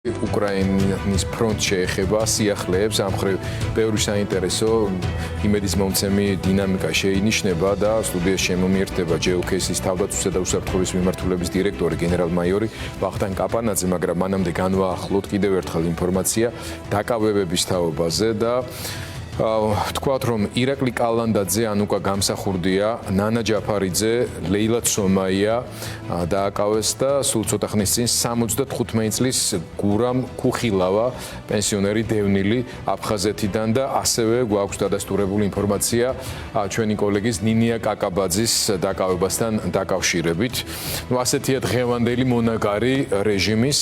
უკრაინის ფრონტში ეხება სიახლეებს, ამ მხრივ ბევრი საინტერესო იმედის მომცემი დინამიკა შეინიშნება და სტუდიაში შემომიერთდება ჯეოქესის თავდაცვისა და უსაფრთხოების მიმართულების დირექტორი გენერალ-მაიორი ვახტანგ კაპანაძე, მაგრამ მანამდე განვაახლოთ კიდევ ერთხელ ინფორმაცია დაკავებების თაობაზე და თქვათ რომ ირაკლი კალანდაძე, ანუკა გამსახურდია, ნანა ჯაფარიძე, ლეილა ცომაია დააკავეს და სულ ცოტა ხნის წინ 75 წლის გურამ ქუხილავა, პენსიონერი დევნილი აფხაზეთიდან და ასევე გვაქვს დადასტურებული ინფორმაცია ჩვენი კოლეგის ნინია კაკაბაძის დაკავებასთან დაკავშირებით. ასეთია დღევანდელი მონაგარი რეჟიმის,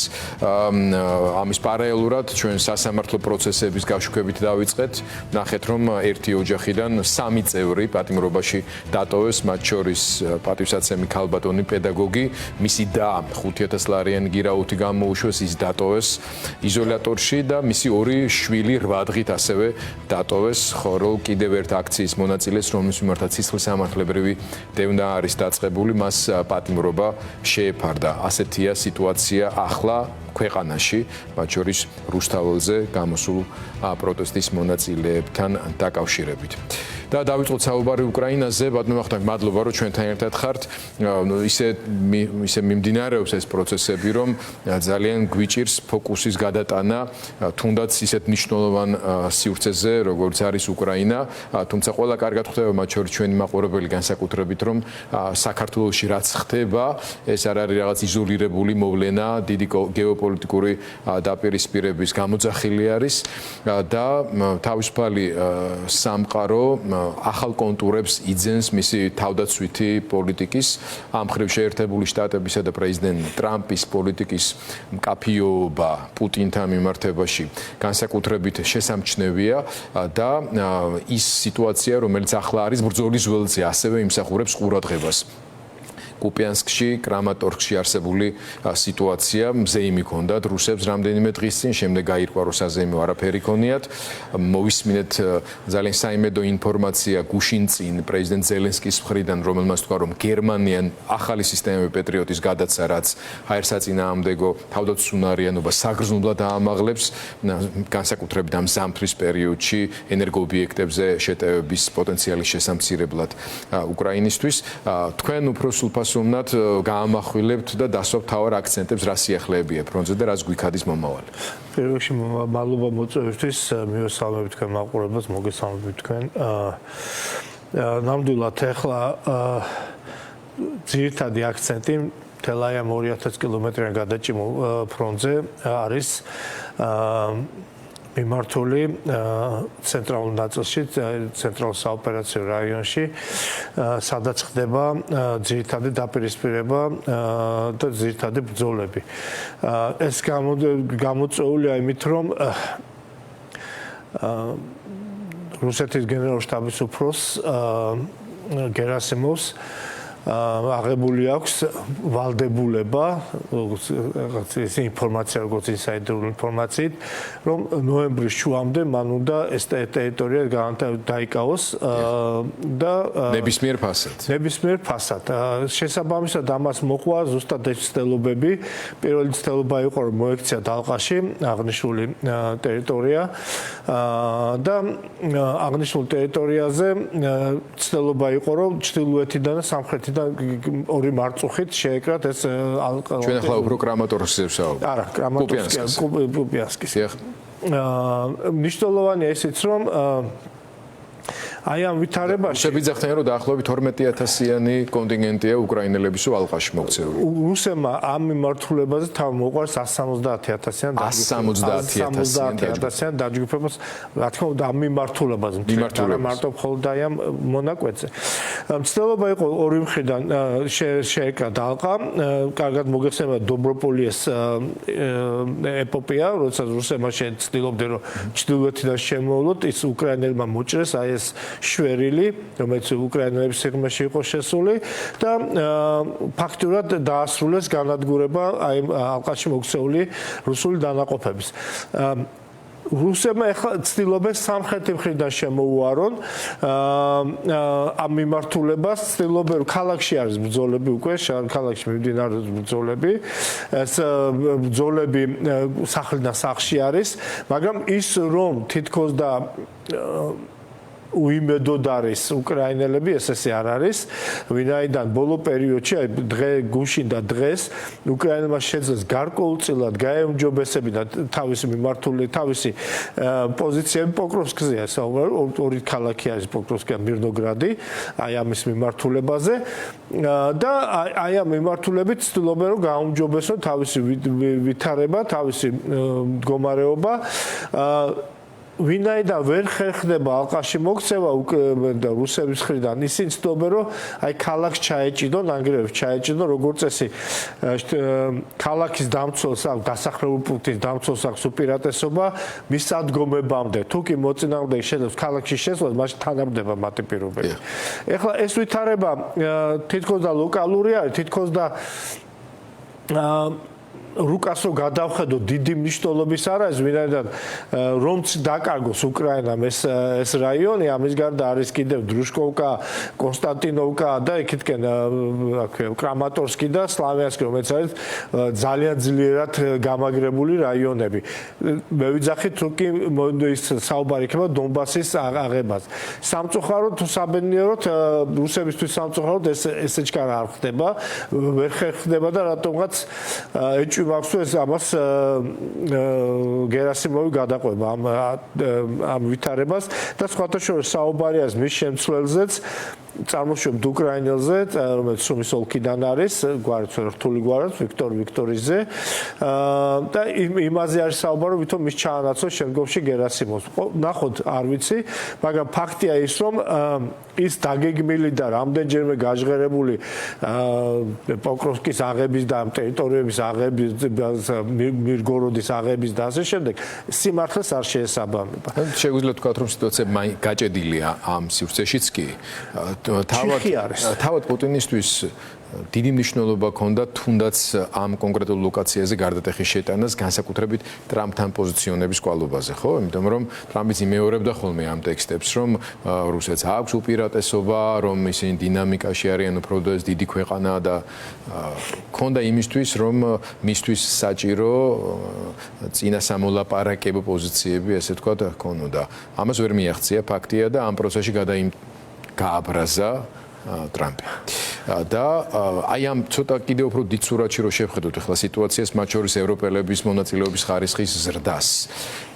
ამის პარალელურად ჩვენ სასამართლო პროცესების გაშუქებით დავიწყეთ. ნახეთ რომ ერთი ოჯახიდან 3 წევრი პატიმრობაში დატოვეს, მათ შორის პატივსაცემი ქალბატონი პედაგოგი, მისი და 5000 ლარიანი გირაუთი გამოუშვეს, ის დატოვეს იზოლატორში და მისი 2 შვილი 8 დღით ასევე დატოვეს, ხოლო კიდევ ერთ აქციის მონაწილეს, რომლის მიმართაც სისხლის სამართლებრივი დევნა არის დაწყებული, მას პატიმრობა შეეფარდა. ასეთია სიტუაცია ახლა ქვეყანაში, მათ შორის რუსთაველზე გამოსულ პროტესტის მონაწილეებთან დაკავშირებით. და დავიწყოთ საუბარი უკრაინაზე. ბატონო ვახტანგ, მადლობა რომ ჩვენთან ერთად ხართ. ისე მიმდინარეობს ეს პროცესები, რომ ძალიან გვიჭირს ფოკუსის გადატანა, თუნდაც ისეთ მნიშვნელოვან სივრცეზე, როგორც არის უკრაინა, თუმცა ყველა კარგად ხვდება, მათ შორის ჩვენი მაყურებელი განსაკუთრებით, რომ საქართველოში რაც ხდება, ეს არ არის რაღაც იზოლირებული მოვლენა, დიდი გეოპოლიტიკური დაპირისპირების გამოძახილი არის და თავისუფალი სამყარო ახალ კონტურებს იძენს მისი თავდაცვითი პოლიტიკის, ამ მხრივ შეერთებული შტატებისა და პრეზიდენტ ტრამპის პოლიტიკის მკაფიობა პუტინთან მიმართებაში განსაკუთრებით შესამჩნევია და ის სიტუაცია, რომელიც ახლა არის ბრძოლის ველზე, ასევე იმსახურებს ყურადღებას. კუპიანსკში, კრამატორსკში არსებული სიტუაცია მზეიმი ჰქონდათ რუსებს რამდენიმე დღის წინ, შემდეგ გაირკვა რომ საზეიმო არაფერი ქონიათ. მოვისმინეთ ძალიან საიმედო ინფორმაცია გუშინ წინ პრეზიდენტ ზელენსკის მხრიდან, რომელმაც თქვა რომ გერმანიან ახალი სისტემები პეტრიოტის გადაცა, რაც ჰაერსაწინააღმდეგო თავდაცვის უნარიანობას საგრძნობლად აამაღლებს, განსაკუთრებით ამ ზამთრის პერიოდში ენერგოობიექტებზე შეტევების პოტენციალის შესამცირებლად უკრაინისთვის. თქვენ უფრო სულფასოვნად გაამახვილებთ და დასვათ თავარ აქცენტებს, რა სიახლეებია ფრონტზე და რაც გვიქადის მომავალი. პირველ რიგში მადლობა მოწვევისთვის, მივესალმებით თქვენ მაყურებელს, მოგესალმებით თქვენ. ნამდვილად ახლა ძირითადი აქცენტი მთელ აი ამ 2000 კილომეტრიან გადაჭიმულ ფრონტზე არის მიმართული ცენტრალურ ნაწილში, ცენტრალურ საოპერაციო რაიონში, სადაც ხდება ძირითადი დაპირისპირება და ძირითადი ბრძოლები. ეს გამოწვეულია იმით, რომ რუსეთის გენერალურ შტაბის უფროს გერასიმოვს აღებული აქვს ვალდებულება, ეს ინფორმაცია, როგორც ინსაიდერული ინფორმაციით, რომ ნოემბრის შუამდე მან უნდა ეს ტერიტორია დაიკავოს და ნებისმიერ ფასად. ნებისმიერ ფასად. შესაბამისად ამას მოყვა ზუსტად ეს ცდილობები. პირველი ცდილობა იყო, რომ მოექცია დალყაში აღნიშნული ტერიტორია და აღნიშნულ ტერიტორიაზე ცდილობა იყო, რომ ჩრდილოეთიდან და სამხრეთიდან ორი მარწუხით შეეკრათ ეს ჩვენ ახლა უფრო კრამატორსკზე ვსაუბრობთ. არა, კუპიანსკის. მნიშვნელოვანია ისიც, რომ აი ამ ვითარებაში შეგვიძახდნენ რომ დაახლოებით 12000-იანი კონტინგენტია უკრაინელების ალყაში მოქცეული. რუსებმა ამ მიმართულებაზე თავ მოყვარს 170,000-იან დაჯგუფებას, რა თქმა უნდა ამ მიმართულებაზე, არა მარტო მხოლოდ აი ამ მონაკვეთზე. ცდილობა იყო ორი მხრიდან შეეკრა დალყა, კარგად მოგეხსენება დობროპოლიეს ეპოპეა, როდესაც რუსებმა ცდილობდნენ რომ ჩრდილოეთიდან შემოვლოთ, ის უკრაინელებმა მოჭრეს აი ეს შვერილი, რომელიც უკრაინელების სიღრმეში იყო შესული და ფაქტურად დაასრულეს განადგურება აი ალყაში მოქცეული რუსული დანაყოფების. რუსებმა ახლა ცდილობენ სამხრეთი მხრიდან შემოუარონ ამ მიმართულებას, ცდილობენ ქალაქში არის ბრძოლები უკვე, ქალაქში მიმდინარეობს ბრძოლები. ეს ბრძოლები სახლიდან სახლში არის, მაგრამ ის რომ თითქოს და უიმედოდ არის უკრაინელები, ესე არ არის, ვინაიდან ბოლო პერიოდში, დღე გუშინ და დღეს უკრაინელმა შეძლეს გარკვეულწილად გაეუმჯობესებინა თავისი მიმართული, თავისი პოზიციები პოკროვსკზეა, ორი ქალაქი არის პოკროვსკი და მირნოგრადი, აი ამის მიმართულებაზე და აი ამ მიმართულებით ცდილობენ რომ გაუმჯობესონ თავისი ვითარება, თავისი მდგომარეობა ვინაიდან ვერ ხერხდება ალყაში მოქცევა და რუსების მხრიდან ისინი ცდილობენ რომ აი ქალაქს ჩაეჭიდონ, ანგრევებს ჩაეჭიდონ, როგორც წესი ქალაქის დამცველს აქვს დასახლებულ პუნქტის დამცველს აქვს უპირატესობა მის ადგომებამდე. თუ კი მოწინააღმდეგე შეძლებს ქალაქში შესვლას, მაშინ თანამდება მათი პირობები. ეხლა ეს ვითარება თითქოს და ლოკალური არის, თითქოს და რუკას რო გადავხედო დიდი მნიშვნელობის არ არის, ვინაიდან რომც დაკარგოს უკრაინამ ეს რაიონი, ამის გარდა არის კიდევ დრუშკოვკა, კონსტანტინოვკა და იქითკენ კრამატორსკი და სლავიანსკი, რომელიც არის ძალიან ძლიერად გამაგრებული რაიონები. მე ვიძახით თუ კი ის საუბარი იქნება დონბასის აღებას. სამწუხაროდ თუ საბედნიეროდ რუსებისთვის სამწუხაროდ ესე ჩქარა არ ხდება, ვერ ხერხდება და რატომღაც ეჭვი მაქვს ამას გერასიმოვი გადაყვება ამ ვითარებას და სხვათა შორის საუბარი არის მის შემცვლელზეც წარმოშობ უკრაინელზე, რომელიც სუმის ოლქიდან არის, გვარიც რთული გვარიც, ვიქტორ ვიქტორიზე და იმაზე არის საუბარი, ვითომ მის ჩაანაცვლოს შემდგომში გერასიმოვს. ნახოთ, არ ვიცი, მაგრამ ფაქტია ის, რომ ის დაგეგმილი და რამდენჯერმე გაჟღერებული პოკროვსკის აღების და ამ ტერიტორიების აღების, მირგოროდის აღების და ასე შემდეგ, სიმართლეს არ შეესაბამება. შეგვიძლია თქვათ, რომ სიტუაცია გაჭედილია ამ სივრცეშიც კი. თავად პუტინისთვის დიდი მნიშვნელობა ჰქონდა თუნდაც ამ კონკრეტულ ლოკაციაზე გარდატეხის შეტანას განსაკუთრებით ტრამპთან პოზიციონების კვალობაზე, ხო? იმიტომ რომ ტრამპიც იმეორებდა ხოლმე ამ ტექსტებს, რომ რუსეთს აქვს უპირატესობა, რომ ისინი დინამიკაში არიან უფრო და დიდი ქვეყანა და ჰქონდა იმისთვის, რომ მისთვის საჭირო წინასამოლაპარაკებო პოზიციები, ესე ვთქვათ, ჰქონოდა. ამას ვერ მიაღწია ფაქტია და ამ პროცესში გააბრაზა ტრამპი. და აი ამ ცოტა კიდევ უფრო დიდ სურათში რო შევხედოთ ახლა სიტუაციას, მათ შორის ევროპელების მონაწილეობის ხარისხის ზრდას.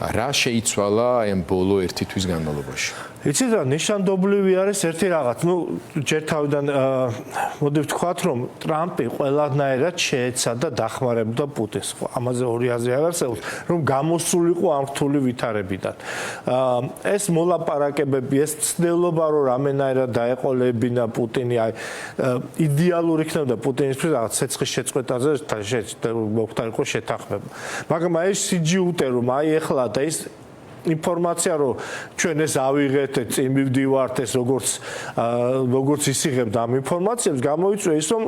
რა შეიცვალა აი ამ ბოლო ერთი თვის განმავლობაში? იცით რა, ნიშანდობლივი არის ერთი რაღაც. ნუ ჯერ თავიდან მოდი ვთქვათ, რომ ტრამპი ყველანაირად შეეცა და დახმარებდა პუტინს. ამაზე ორი აზრი არ არსებობს, რომ გამოსულიყო ამ რთული ვითარებიდან. ეს მოლაპარაკებები, ეს ცდელობა, რომ რამენაირად დაეყოლებინა პუტინი, აი იდეალური იქნებოდა პუტინისთვის რაღაც ცეცხლის შეწყვეტაზე მოხდარიყო შეთანხმება. მაგრამ აი ეს სიჯიუტე, რომ აი ეხლა და ის ინფორმაცია რომ ჩვენ ეს ავიღეთ, წინ მივდივართ, ეს როგორც ისიღებდა ამ ინფორმაციებს, გამოიწვია ის რომ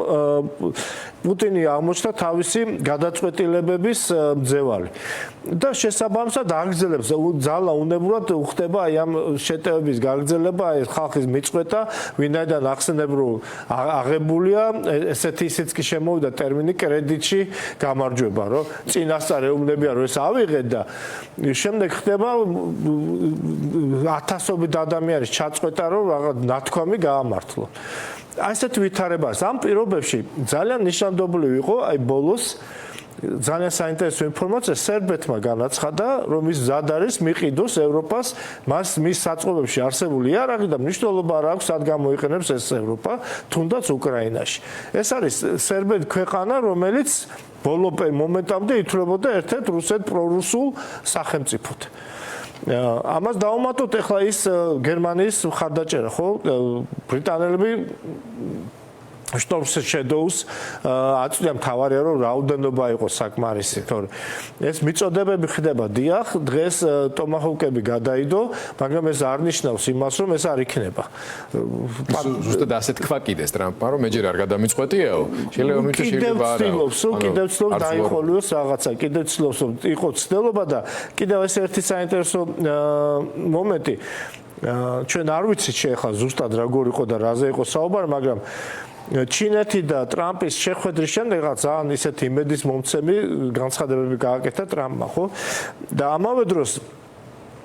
პუტინი აღმოჩნდა თავისი გადაწყვეტილებების მძევალი. და შესაბამისად აგრძელებს ძალა უნებურად უხდება აი ამ შეტევების გაგრძელება, აი ხალხის მიწყვეტა, ვინაიდან ახსენებრო აღებულია, ესეთი ისიც კი შემოვიდა ტერმინი კრედიტში გამარჯვება, რომ წინასწარ ეუბნებიან რომ ეს ავიღეთ და შემდეგ ხდება ათასობით ადამიანის ჩაწყვეტა, რომ რაღაც ნათქვამი გაამართლონ. ასეთ ვითარებას ამ პირობებში ძალიან ნიშანდობლივი იყო, აი ბოლოს ძალიან საინტერესო ინფორმაცია სერბეთმა განაცხადა, რომ ის მზად არის მიყიდოს ევროპას მის საწყობებში არსებული იარაღი და მნიშვნელობა არ აქვს, სად გამოიყენებს ეს ევროპა, თუნდაც უკრაინაში. ეს არის სერბეთი ქვეყანა, რომელიც ბოლო მომენტამდე ითვლებოდა ერთ-ერთ რუსეთ პრორუსულ სახელმწიფოდ. ამას დავუმატოთ ახლა ის გერმანიის მხარდაჭერა, ხო? ბრიტანელები Storm Shadows აწვდია მთავარია რომ რაოდენობა იყოს საკმარისი, თორე ეს მიწოდებები ხდება დიახ, დღეს ტომაჰოკები გადაიდო, მაგრამ ეს არ ნიშნავს იმას, რომ ეს არ იქნება. ზუსტად ასე თქვა კიდეს ტრამპმა, რომ მეჯერ არ გადამიწყვეტიაო. შეიძლება მითხრა შეიძლება არა. კიდევ ცდილობს დაიხოლიოს რაღაცა, კიდევ ცდილობს რომ იყოს ცდილობა და კიდევ ეს ერთი საინტერესო მომენტი. ჩვენ არ ვიცით შეეხლა ზუსტად როგორ იყო და რაზე იყო საუბარი, მაგრამ ჩინეთი და ტრამპის შეხვედრის შემდეგ ძალიან ისეთი იმედის მომცემი განცხადებები გააკეთა ტრამპმა, ხო? და ამავე დროს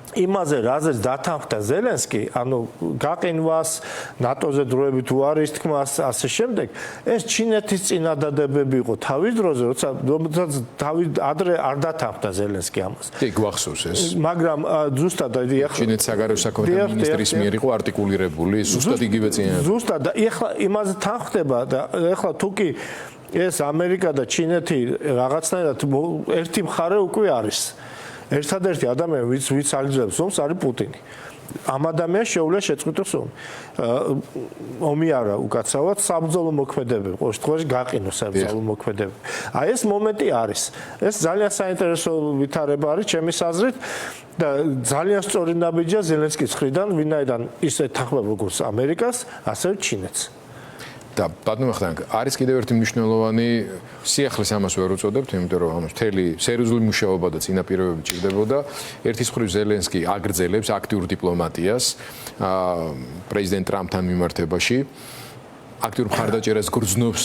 იმაზე რაზეც დათანხმდა ზელენსკი, ანუ გაყინვას, ნატოზე დროებით უარის თქმას, ასე შემდეგ, ეს ჩინეთის წინადადებები იყო თავის დროზე, როცა ადრე არ დათანხმდა ზელენსკი ამას. კი, გვახსოვს ეს. მაგრამ ზუსტად ჩინეთის საგარეო საქმეთა მინისტრის მიერ იყო არტიკულირებული, ზუსტად იგივე წინადადება. ზუსტად და ეხლა იმაზე თანხმდება და ეხლა თუ კი ეს ამერიკა და ჩინეთი რაღაცნაირად ერთი მხარე უკვე არის. ერთადერთი ადამიანი ვიც აგრძელებს ომს არის პუტინი. ამ ადამიანს შეუძლია შეწყვიტოს ომი. ომი არა უკაცრავად საბრძოლო მოქმედებები, ყოველ შემთხვევაში გაყინოს საბრძოლო მოქმედებები. აი ეს მომენტი არის. ეს ძალიან საინტერესო ვითარება არის ჩემის აზრით და ძალიან სწორი ნაბიჯია ზელენსკის მხრიდან, ვინაიდან ის ეთანხმება როგორც ამერიკას, ასევე ჩინეთს. და ბატონო ხანკ არის კიდევ ერთი მნიშვნელოვანი სიახლეს ამას ვერ უწოდებთ, იმიტომ რომ ამას მთელი სერიოზული მუშაობა და წინაპირობები ჭირდებოდა. ერთის მხრივ ზელენსკი აგრძელებს აქტიურ დიპლომატიას პრეზიდენტ ტრამპთან მიმართებაში. აქტიურ მხარდაჭერას გრძნობს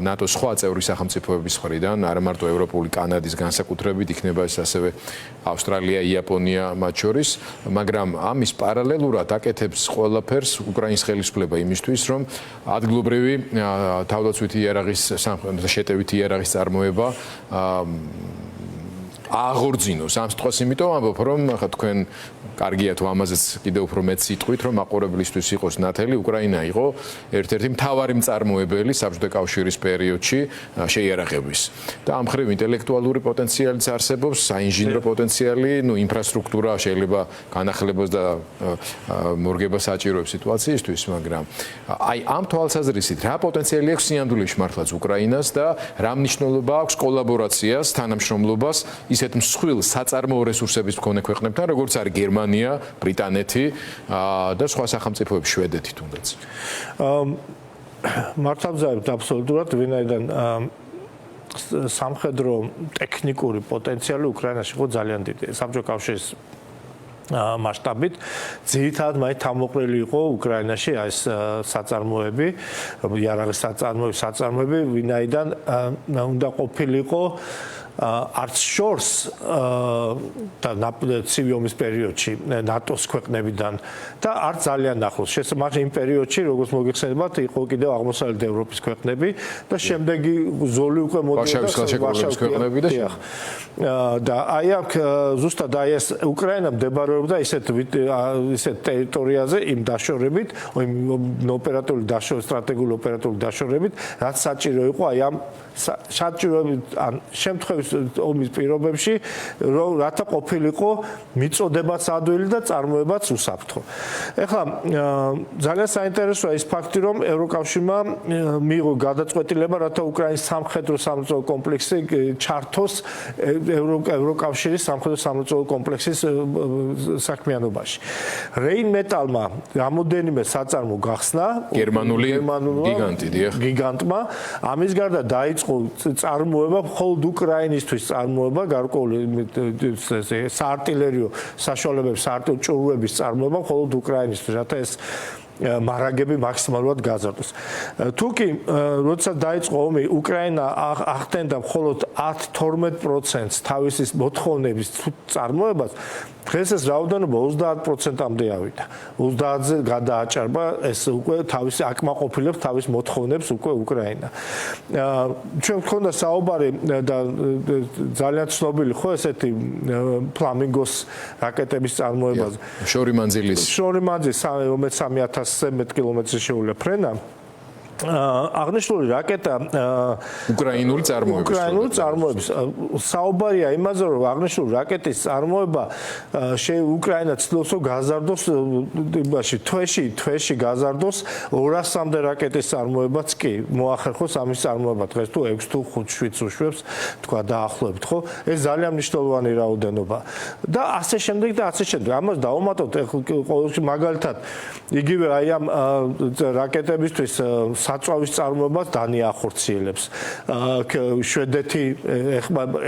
ნატოს სხვა წევრი სახელმწიფოების მხრიდან, არა მარტო ევროპული, კანადის განსაკუთრებით, იქნება ეს ასევე ავსტრალია, იაპონია მათ შორის, მაგრამ ამის პარალელურად აკეთებს ყველაფერს უკრაინის ხელისუფლება იმისთვის, რომ ადგილობრივი თავდაცვითი იარაღის შეტევითი იარაღის წარმოება აღორძინოს. ამ სიტყვას იმიტომ ამბობ, რომ ხა თქვენ კარგია თუ ამაზეც კიდევ უფრო მეც სიტყვით, რომ მაყურებლისთვის იყოს ნათელი, უკრაინა იყო ერთ-ერთი მთავარი მწარმოებელი საბჭოთა კავშირის პერიოდში შეიარაღების. და ამ მხრივ ინტელექტუალური პოტენციალიც არსებობს, საინჟინრო პოტენციალი, ინფრასტრუქტურა შეიძლება განახლებას და მორგებას საჭიროებს სიტუაციისთვის, მაგრამ აი ამ თვალსაზრისით რა პოტენციალი აქვს სინამდვილეში მართლაც უკრაინას და რა მნიშვნელობა აქვს კოლაბორაციას, თანამშრომლობას ისეთ მსხვილ საწარმოო რესურსების მქონე ქვეყნებთან, როგორც არის გერმანია, ბრიტანეთი და სხვა სახელმწიფოები, შვედეთი თუნდაც. მართლა ვზარდ აბსოლუტურად, ვინაიდან სამხედრო ტექნიკური პოტენციალი უკრაინაში იყო ძალიან დიდი. საბჭოთა კავშირის მასშტაბით ძირითადად მაინც თავმოყრილი იყო უკრაინაში ეს საწარმოები, იარაღის საწარმოები, ვინაიდან უნდა ყოფილიყო არც შორს და ცივი ომის პერიოდში ნატოს ქვეყნებიდან და არც ძალიან ახლოს. შესაძლოა იმ პერიოდში, როგორც მოგეხსენებათ, იყო კიდევ აღმოსავლეთ ევროპის ქვეყნები და შემდეგი ზოლი უკვე მოდიოდა ვარშავის ქვეყნები და აი აქ ზუსტად აი ეს უკრაინა მდებარეობდა ისეთ ტერიტორიაზე იმ დაშორებით, იმ ოპერატიული სტრატეგიული ოპერატიული დაშორებით, რაც საჭირო იყო აი ამ საჭიროებით ან შემთხვევის ომის პირობებში, რათა ყოფილიყო მიწოდებაც ადვილი და წარმოებაც უსაფრთხო. ეხლა ძალიან საინტერესოა ის ფაქტი, რომ ევროკავშირმა მიიღო გადაწყვეტილება, რათა უკრაინის სამხედრო სამრეწველო კომპლექსი ჩართოს ევროკავშირის სამხედრო სამრეწველო კომპლექსის საქმიანობაში. რეინმეტალმა რამოდენიმე საწარმო გახსნა გერმანული გიგანტმა, ამის გარდა დაიწყო წარმოება მხოლოდ უკრაინისთვის წარმოება გარკვეული საარტილერიო საშუალებების საარტილერიო ჭურვების წარმოება მხოლოდ უკრაინისთვის, რათა ეს მარაგები მაქსიმალურად გაზარდოს. თუკი როცა დაიწყო ომი, უკრაინა ახდენდა მხოლოდ 10-12% თავისი მოთხოვნების წარმოებას, დღეს ეს რაოდენობა 30%-მდე ავიდა. 30-ზე გადააჭარბა ეს უკვე თავისი აკმაყოფილებს თავის მოთხოვნებს უკვე უკრაინა. ჩვენ გქონდა საუბარი და ძალიან ცნობილი ხო ესეთი ფლამინგოს რაკეტების წარმოებაზე. შორი მანძილის 3000-ზე მეტ კილომეტრზე შეუძლია ფრენა. აღნიშნული რაკეტა უკრაინული წარმოების საუბარია იმაზე, რომ აღნიშნული რაკეტის წარმოება უკრაინა ცდილობს რომ გაზარდოს იმაში თვეში გაზარდოს 200-მდე რაკეტის წარმოებაც კი მოახერხოს ამის წარმოება დღეს თუ 6 თუ 5-7 უშვებს თქვა დაახლოებით, ხო? ეს ძალიან მნიშვნელოვანი რაოდენობა და ასე შემდეგ და ასე შემდეგ. ამას დავუმატოთ ყოველთვის მაგალითად იგივე აი ამ რაკეტებისთვის საწვავის წარმოებას დანია ახორციელებს. შვედეთი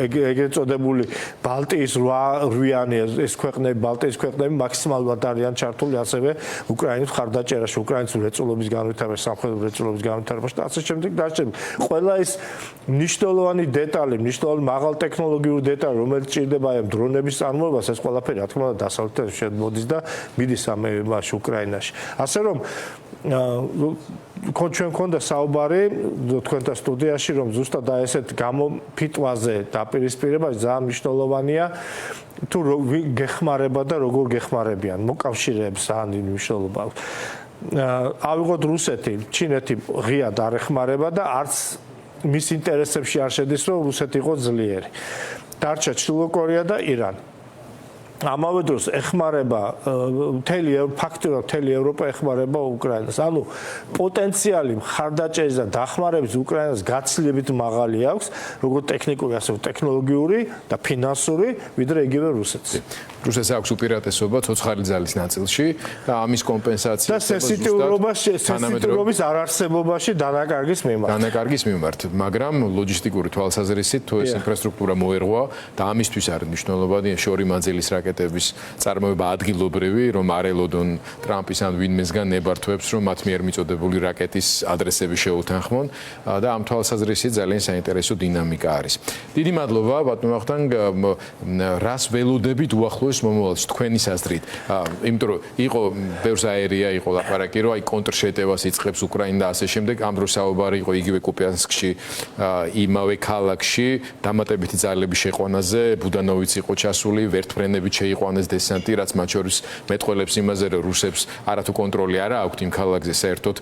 ეგრეთ წოდებული ბალტიის 8-იანი ეს ქვეყნები, ბალტიის ქვეყნები მაქსიმალურად არიან ჩართული ასევე უკრაინის მხარდაჭერაში, უკრაინის მრეწველობის განვითარებაში, სამხედრო მრეწველობის განვითარებაში და ასე შემდეგ და ასე შემდეგ. ყველა ეს მნიშვნელოვანი დეტალი, მნიშვნელოვანი მაღალ ტექნოლოგიური დეტალი, რომელიც ჭირდება აი ამ დრონების წარმოებას, ეს ყველაფერი რა თქმა უნდა დასავლეთიდან შემოდის და მიდის ამ უკრაინაში. ასე რომ ჩვენ გქონდა საუბარი თქვენთან სტუდიაში, რომ ზუსტად აი ესეთ გამოფიტვაზე დაპირისპირებაში ძალიან მნიშვნელოვანია თუ გეხმარება და როგორ გეხმარებიან, მოკავშირეებს ძალიან მნიშვნელობა აქვს. ავიღოთ რუსეთი, ჩინეთი ღიად არ ეხმარება და არც მის ინტერესებში არ შედის, რომ რუსეთი იყოს ძლიერი. დარჩა ჩრდილო კორეა და ირანი. ამავე დროს ეხმარება ფაქტობრივად მთელი ევროპა ეხმარება უკრაინას. ანუ პოტენციალი მხარდაჭერის და დახმარების უკრაინას გაცილებით მაღალი აქვს, როგორც ტექნიკური, ასევე ტექნოლოგიური და ფინანსური, ვიდრე იგივე რუსეთს. რუსეთს აქვს უპირატესობა ცოცხალი ძალის ნაწილში და ამის კომპენსაცია და სენსიტიურობის არარსებობაში დანაკარგის მიმართ, მაგრამ ლოჯისტიკური თვალსაზრისით თუ ეს ინფრასტრუქტურა მოერღვა და ამისთვის არის მნიშვნელოვანი შორი მანძილის რაკეტების წარმოება ადგილობრივი, რომ არ ელოდონ ტრამპის ან ვინმესგან ნებართვებს, რომ მათ მიერ მიწოდებული რაკეტის ადრესები შეუთანხმონ და ამ თვალსაზრისით ძალიან საინტერესო დინამიკა არის. დიდი მადლობა ბატონო ვახტანგ, რას ველოდებით უახლოეს მომავალში თქვენი საზრით? იმიტომ რომ იყო ბევრს აერია, იყო ლაპარაკი, რომ აი კონტრშეტევას იწყებს უკრაინა და ასე შემდეგ, ამ დროს საუბარი იყო იგივე კუპიანსკში, იმავე ქალაქში დამატებითი ძალების შეყვანაზე, ბუდანოვიც იყო ჩასული, ვერტმფრენებით შეიყვანეს დესანტი, რაც მათ შორის მეტყველებს იმაზე, რომ რუსებს არათუ კონტროლი არა აქვთ იმ ქალაქზე, საერთოდ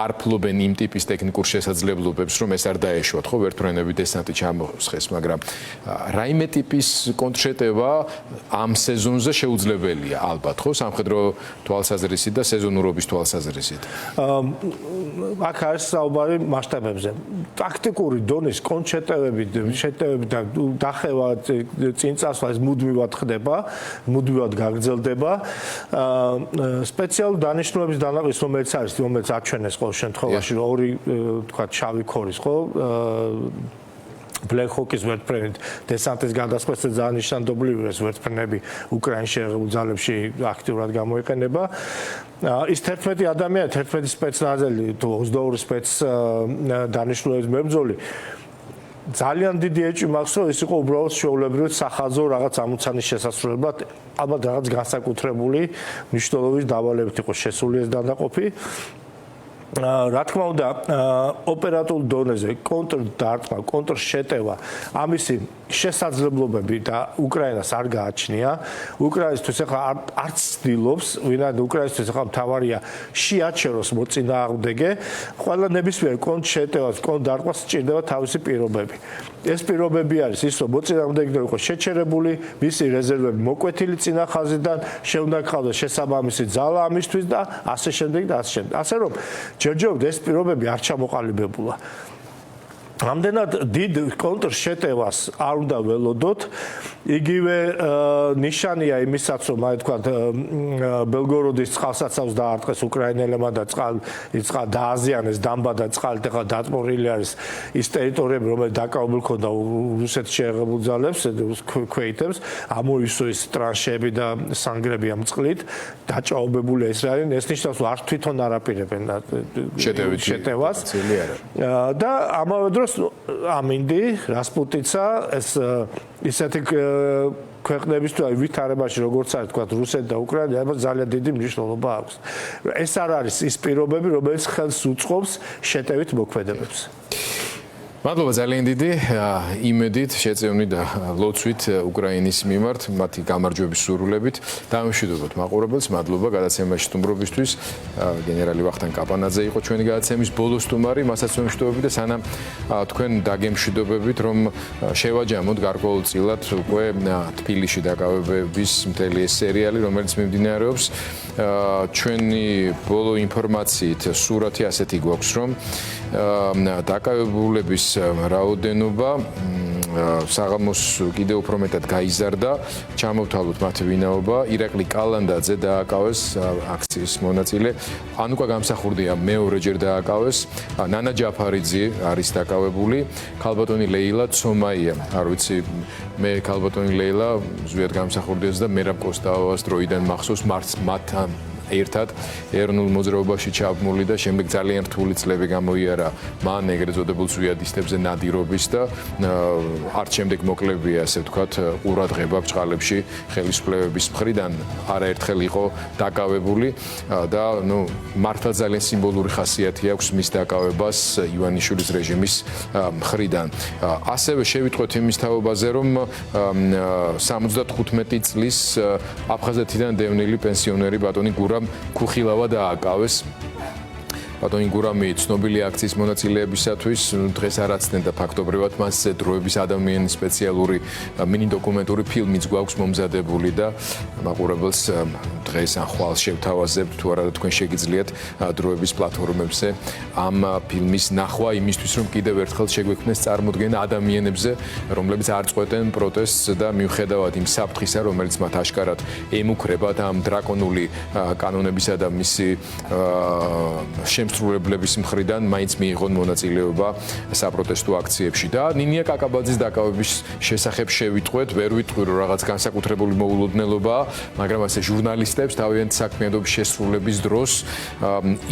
არ ფლობენ იმ ტიპის ტექნიკურ შესაძლებლობებს, რომ ეს არ დაეშვათ, ხო, ვერტმფრენებით დესანტი ჩამოსხეს, მაგრამ რაიმე ტიპის კონტრშეტევა ამ სეზონზე შეუძლებელია, ალბათ, ხო, სამხედრო თვალსაზრისით და სეზონურობის თვალსაზრისით. აქ არის საუბარი მასშტაბებზე. ტაქტიკური დონის კონტრშეტევები და დახევა წინ წასვლა ეს მუდმივად ხდება, მუდმივად გაგრძელდება. სპეციალური დანიშნულების დანაკლისს, რომელიც აჩვენეს ყოველ შემთხვევაში, რომ ორი თქვა შავი ქორის, ხო? Black Hawk-ის ვერტმფრენით დესანტის გადასხვაზე ძალიან ნიშანდობლივია ეს ვერტმფრენები უკრაინის შეერთებულ ძალებში აქტიურად გამოიყენება. ის 11 ადამიანი, 11 სპეცნაზელი თუ 22 სპეც დანიშნულების მებრძოლი ძალიან დიდი ეჭვი მაქვს, რომ ის იყო უბრალოდ შეულებრივად სახაზო რაღაც ამოცანის შესასრულებლად, ალბათ რაღაც განსაკუთრებული მნიშვნელობის დავალებით იყო შესული ეს დანაყოფი. რა თქმა უნდა, ოპერატიულ დონეზე კონტრდარტყმა, კონტრშეტევა, ამისი შესაძლებლობები და უკრაინას არ გააჩნია. უკრაინისთვის ახლა არც ცდილობს, ვინაიდან უკრაინისთვის ახლა მთავარია შეაჩეროს მოწინააღმდეგე, ყველა ნებისმიერ კონტრშეტევას, კონტრდარტყმას სჭირდება თავისი პირობები. ეს პირობები არის ის, რომ მოწინააღმდეგე იყოს შეჩერებული, მისი რეზერვები მოკვეთილი წინა ხაზიდან, შეუნდა გყავდეს შესაბამისი ძალა ამისთვის და ასე შემდეგ და ასე შემდეგ. ასე რომ ჯერჯერობით ეს პირობები არ ჩამოყალიბებულა. ამდენად დიდ კონტრშეტევას არ უნდა ველოდოთ. იგივე ნიშანია იმისაც, რომ აი თქვა ბელგოროდის წყალსაცავს დაარტყეს უკრაინელებმა და დააზიანეს დამბა და წყალით ახლა დაწმორილი არის ის ტერიტორიები, რომელიც დაკავებული ქონდა რუსეთის შეერთებულ ძალებს, ქვეითებს, ამოისო ის ტრანშები და სანგრები ამ წყლით, დაჭაობებული ეს რაიონი, ეს ნიშნავს, რომ არ თვითონ არ აპირებენ შეტევას. და ამავე დროს ამინდი, რასპუტიცა, ეს ისეთი ქვეყნების თუ ვითარებაში როგორც არის თქვა რუსეთი და უკრაინა, ამას ძალიან დიდი მნიშვნელობა აქვს. ეს არ არის ის პირობები, რომელიც ხელს უწყობს შეტევით მოქმედებებს. მადლობა ძალიან დიდი იმედით, შეწევნით და ლოცვით უკრაინის მიმართ, მათი გამარჯვების სურვილებით დამშვიდობოთ მაყურებელს. მადლობა გადაცემაში სტუმრობისთვის. გენერალი ვახტანგ კაპანაძე იყო ჩვენი გადაცემის ბოლო სტუმარი, მასაც ვემშვიდობები და სანამ თქვენ დაგემშვიდობებით, რომ შევაჯამოთ გარკვეულწილად უკვე თბილისში დაკავებების მთელი ეს სერიალი, რომელიც მიმდინარეობს. ჩვენი ბოლო ინფორმაციით სურათი ასეთი გვაქვს, რომ დაკავებულების რაოდენობა საღამოს კიდევ უფრო მეტად გაიზარდა. ჩამოვთვალოთ მათი ვინაობა. ირაკლი კალანდაძე დააკავეს აქციის მონაწილე. ანუკა გამსახურდია მეორეჯერ დააკავეს. ნანა ჯაფარიძე არის დაკავებული. ქალბატონი ლეილა ცომაია. არ ვიცი მე ქალბატონი ლეილა ზვიად გამსახურდიას და მერაბ კოსტავას დროიდან მახსოვს მათთან ერთად ეროვნულ მოძრაობაში ჩაბმული და შემდეგ ძალიან რთული წლები გამოიარა მან ეგრეთ წოდებულ ზვიადისტებზე ნადირობის და არც შემდეგ მოკლებია ასე ვთქვათ ყურადღება ბჭყალებში ხელისუფლებების მხრიდან არაერთხელ იყო დაკავებული და მართლა ძალიან სიმბოლური ხასიათი აქვს მის დაკავებას ივანიშვილის რეჟიმის მხრიდან. ასევე შევიტყვეთ იმის თაობაზე, რომ 75 წლის აფხაზეთიდან დევნილი პენსიონერი ბატონი გურამ ქუხილავა დააკავეს. ბატონი გურამი ცნობილი აქციის მონაწილეებისათვის დღეს არ აცდენდა ფაქტობრივად მას დროების ადამიანის სპეციალური მინი დოკუმენტური ფილმიც გვაქვს მომზადებული და მაყურებელს დღეს ან ხვალ შევთავაზებთ თუ არა თქვენ შეგიძლიათ დროების პლატფორმებზე ამ ფილმის ნახვა იმისთვის რომ კიდევ ერთხელ შეგვექმნეს წარმოდგენა ადამიანებზე რომლებიც არ წყვეტენ პროტესტს და მიუხედავად იმ საფრთხისა რომელიც მათ აშკარად ემუქრებათ ამ დრაკონული კანონებისა და მისი შემსრულებლების მხრიდან მაინც მიიღონ მონაწილეობა საპროტესტო აქციებში და ნინია კაკაბაძის დაკავების შესახებ შევიტყვეთ, ვერ ვიტყვი რომ რაღაც განსაკუთრებული მოულოდნელობაა, მაგრამ ასე ჟურნალისტებს თავიანთი საქმიანობის შესრულების დროს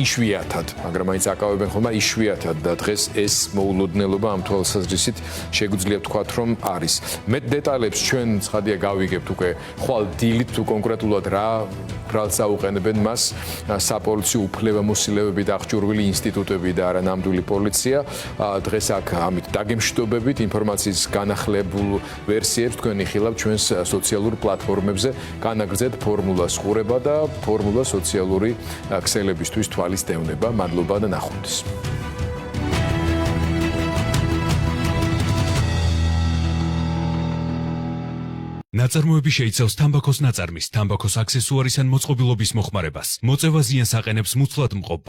იშვიათად, მაგრამ მაინც აკავებენ ხოლმე იშვიათად და დღეს ეს მოულოდნელობა ამ თვალსაზრისით შეგვიძლია ვთქვათ რომ არის. მეტ დეტალებს ჩვენ ცხადია გავიგებთ უკვე ხვალ დილით თუ კონკრეტულად რა რალს აუყენებენ მას საპოლიციო უფლებამოსილებები და აღჭურვილი ინსტიტუტები და არა ნამდვილი პოლიცია. დღეს აქ ამით დაგემშვიდობებით ინფორმაციის განახლებულ ვერსიებს თქვენ იხილავთ ჩვენს სოციალურ პლატფორმებზე. განაგრძეთ ფორმულას ყურება და ფორმულა სოციალური ქსელებისთვის თვალის დევნება. მადლობა და ნახვამდის. ნაწარმოები შეიცავს თამბაქოს ნაწარმის, თამბაქოს აქსესუარის ან მოწყობილობის მოხმარებას. მოწევა ზიანს აყენებს მუცლად მყოფ